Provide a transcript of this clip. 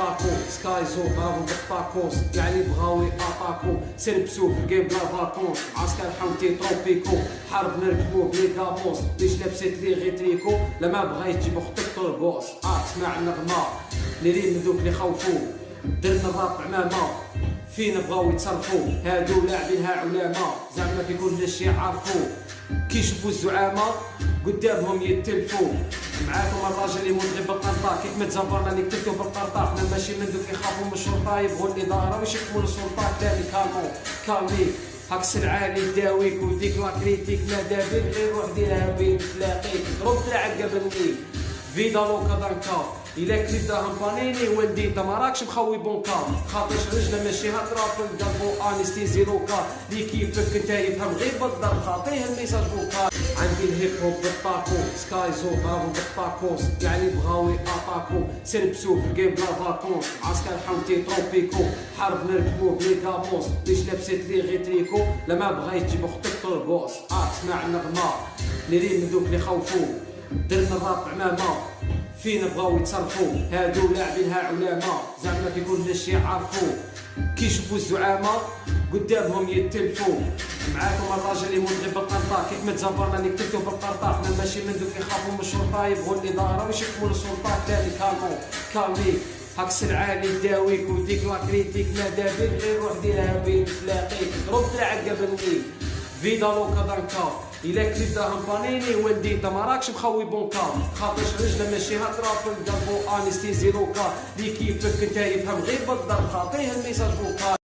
بالطاكو سكايزو ضربو بالطاكوس كاع اللي بغاو يطاطاكو سيربسو في الجيم بلا فاكونس عسكر حوتي تروبيكو حرب نركبو بلي كابوس ليش لابسيت لي غي تريكو لما بغيت تجيب اختك طربوس اسمع النغمه اللي من دوك اللي خوفو درنا الراب عمامه فين بغاو يتصرفو هادو لاعبينها علامه زعما في كل شي عرفو كي يشوفو الزعامه قدامهم يتلفو معاكم الراجل اللي يموت غير بالقرطاق كيف ما تزفرنا اللي كتبتو في القرطاق حنا ماشي من دوك يخافو من الشرطه يبغوا الاداره واش يحكموا السلطه تاني كالمي هاك العالي داويك وديك لا كريتيك مادا بين غير روح ديرها بين تلاقيك ضرب تلعب قبلني فيدا لوكا دانكا إلا كليب داهم بانيني ولدي انت مراكش مخوي بونكا خاطرش رجله ماشي هضره في القلب انستيزي لوكا لي كيفك انت يفهم غير بالضرب خاطيه الميساج فوكال عندي الهيب هوب بالطاكو سكايزو ضربو بالطاكوس كاع اللي بغاو يطاطاكو سيربسو في الجيم بلا فاكونس عسكر حوتي تروبيكو حرب نركبو بلي كابوس ليش لابسيت لي غي تريكو لما بغيت تجيب اختك طربوس اسمع النغمه اللي من دوك اللي خوفو درنا الراب عمامه فين بغاو يتصرفو هادو لاعبينها علامه زعما في كل شي عرفو كي يشوفو الزعامه قدامهم يتلفو معاكم الراجل اللي يموت غير بالقرطاق كيف ما تزفرنا اللي كتبتو في القرطاق حنا ماشي من دوك يخافو من الشرطه يبغوا الاداره واش يحكموا السلطه تاني كالمي هاك العالي داويك وديك لا كريتيك مادا بين غير روح ديرها بين تلاقيك ضرب تلعب قبلني فيدا لوكا دانكا إلا كليب داهم بانيني ولدي انت مراكش مخوي بونكا خاطرش رجله ماشي هضره في القلب انستيزي لوكا لي كيفك انت يفهم غير بالضرب خاطيه الميساج فوكال